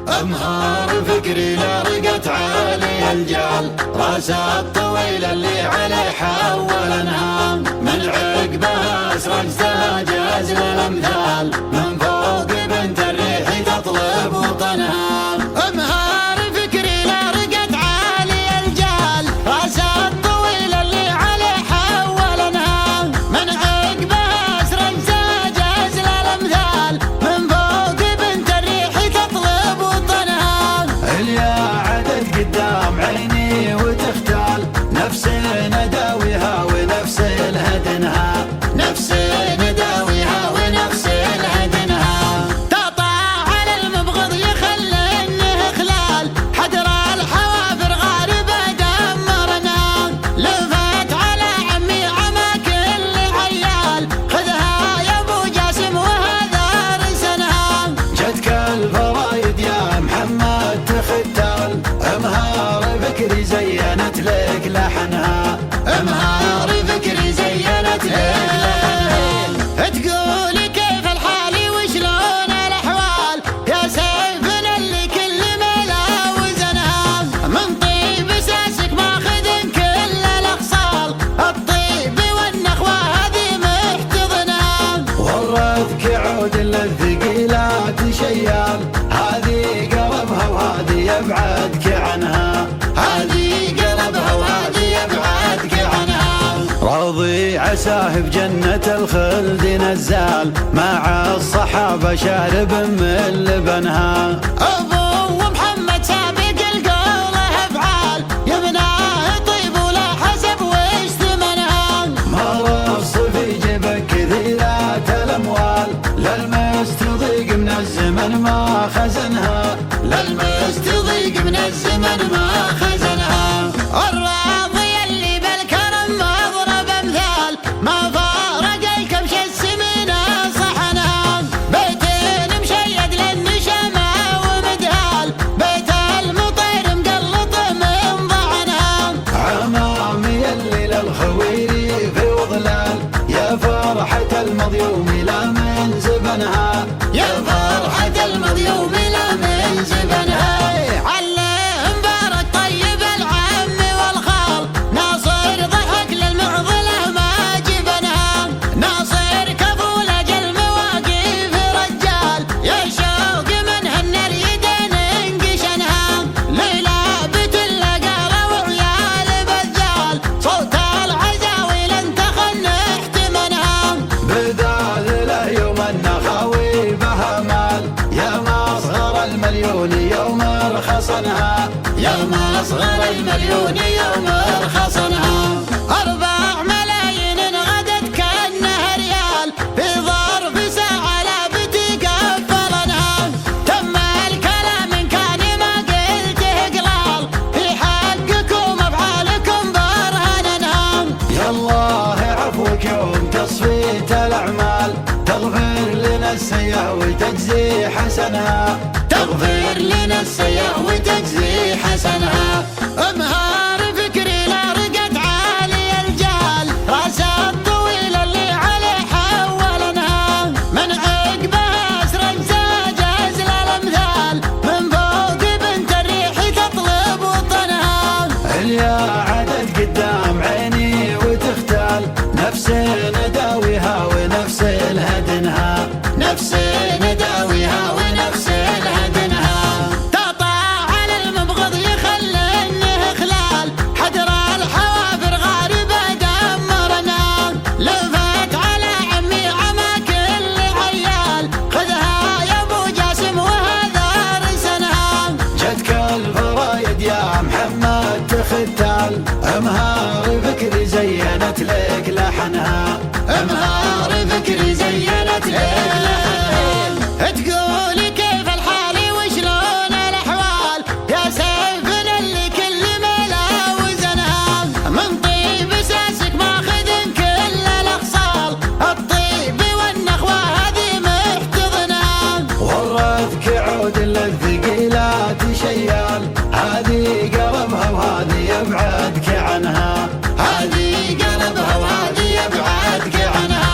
أمهار فكري لرقت عالي الجال، راسها الطويل اللي عليه حول انهام، من عقبها اسرجتها جاز للامثال، من فوق بنت الريح تطلب وطنها. أمهار فكري لرقت عالي الجال، راسها الطويل اللي عليه حول انهام، من عقبها اسرجتها جاز للامثال، من فوق بنت الريح تطلب وطنها. اليا عدد قدام عيني وتختال، نفسي نداويها ونفسي الهدنها، نفسي نداويها ونفسي الهدنها. تقطع على المبغض يخلينه خلال، حدر الحوافر غاربة دمرنا، لفت على عمي عما كل عيال، خذها يا ابو جاسم وهذا رسنها. جتك الفرايد يا محمد تختال، امهار فكري زينت لك لحنها، أمهار فكري زينت لك لحنها. تقولي كيف الحال وشلون الأحوال، يا سيفنا اللي كل ملا وزنها، من طيب ساسك ماخذ كل الأخصال، الطيب والنخوة هذه محتضنها. ورثك عود للثقيلات شيال، هذه قربها وهذه يبعدك عنها، هذه قلبها وهذه يبعدك عنها. راضي عساه بجنة الخلد نزال، مع الصحابة شارب من لبنها. أبو محمد سابق القوله أفعال، يبناه طيب ولا حسب وش ثمنها. ما رص في جيبك كثيرات الأموال، للمستضيق من الزمن ما خزنها، للمستضيق من الزمن ما خزنها. الراضي اللي بالكرم مضرب امثال، ما فارق الكبش السمينة صحنها، بيتين مشيد للنشمة ومدهال، بيت المطير مقلط من ضعنها. عمامي اللي للخويري في وظلال، يا فرحة المضيوم لا من زبنها، يا فرحة المضيوم لا من زبنها. علم بارك طيب العم والخال، ناصر ضحك للمعضلة ما جبنها، ناصر كفول اجل مواقف رجال، يا شوق من هالنار يدين انقشنها، ليلى اللقالة وعيال بذال، صوت العزاويل انت خل نحتمنها. بذاذله يوم النخاوي بها مال، يا مصغر المليون يوم رخصنها، يا مصغر المليون يوم رخصنها. 4 ملايين غدت كأنها ريال، في ظرف ساعة لا بتقفلنها، تم الكلام إن كان ما قلته قلال، في حقكم أفعالكم برهننها. يا الله عفوك يوم تصفيت الأعمال، تغفر لنا السيئة وتجزي حسنها، تغفر لنا السيئة وتجزي حسنها. أمهار فكري لرقت عالي الجال، راسها الطويل اللي عليه حول انهام، من عقبها اسرجتها جاز للامثال، من فوق بنت الريح تطلب وطنها. اليا عدد قدام عيني وتختال، نفسي نداويها ونفسي الهدنها، نفسي نداويها ونفسي الهدنها. تقطع على المبغض يخلينه خلال، حدر الحوافر غاربة دمرنا، لفت على عمي عما كل عيال، خذها يا ابو جاسم وهذا رسنها. جتك الفرايد يا محمد تختال، امهار فكري زينت لك لحنها، أمهار فكري زينت لك لحنها. تقولي كيف الحال وشلون الأحوال، يا سيفنا اللي كل ملا وزنها، من طيب ساسك ماخذ كل الأخصال، الطيب والنخوة هذه محتضنها. ورثك عود للثقيلات شيال، هذه قربها وهذه يبعدك عنها، هذه قلبها وهذه يبعدك عنها.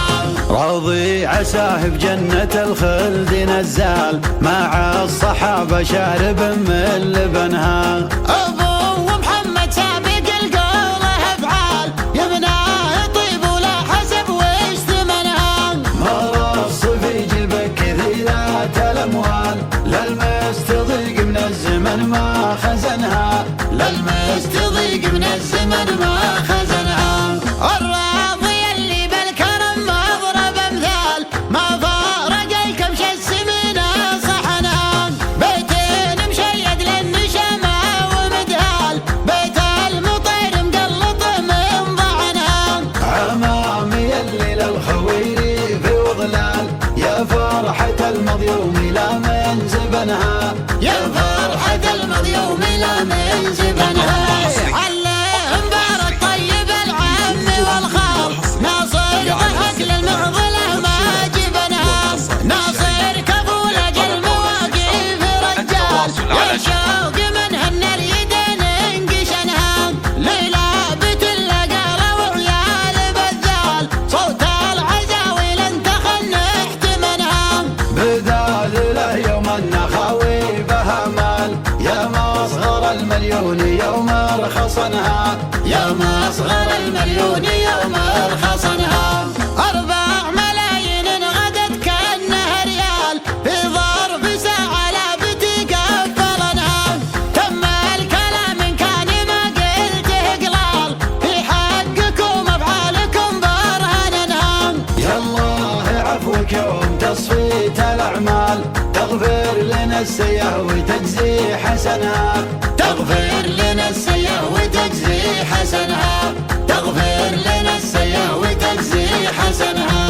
راضي عساه بجنة الخلد نزال، مع الصحابة شارب من لبنها. أبو محمد سابق القوله أفعال، يبناه يطيب ولا حسب وش ثمنها. مرص في جلبك كثيرات الأموال، للمستضيق من الزمن ما خزنها، للمستضيق من الزمن ما خزنها. الراضي اللي بالكرم مضرب امثال، ما فارق الكبش السمينة صحنا. بيتين مشيد للنشمة ومدهال، بيت المطير مقلط من ضعنها. عمامي اللي للخويري في وظلال، يا فرحة المضيوم لا من زبنها، يا فرحة المضيوم لا من زبنها. عليه مبارك طيب العم والخال، ناصر ضحك للمعضلة ما جبنها. ناصر كفول أجل مواقف رجال، يشوق منها اليدين انقشنها. ليلى اللقالة وعيال بذال، صوت العزاويل انت خنحت منها. بدال له يوم النخاوي بها مال، يا مصغر المليون يوم رخصنها، يا مصغر المليون يوم ارخصنها. 4 ملايين غدت كأنها ريال، في ظرف ساعة لا بتقفلنها. تم الكلام إن كان ما قلته قلال، في حقكم أفعالكم برهننها. يا الله عفوك يوم تصفيت الأعمال، تغفر لنا السيئة وتجزي حسنها، تغفر لنا السيئة وتجزي حسنها. تغفر لنا السيئة وتجزي حسنها.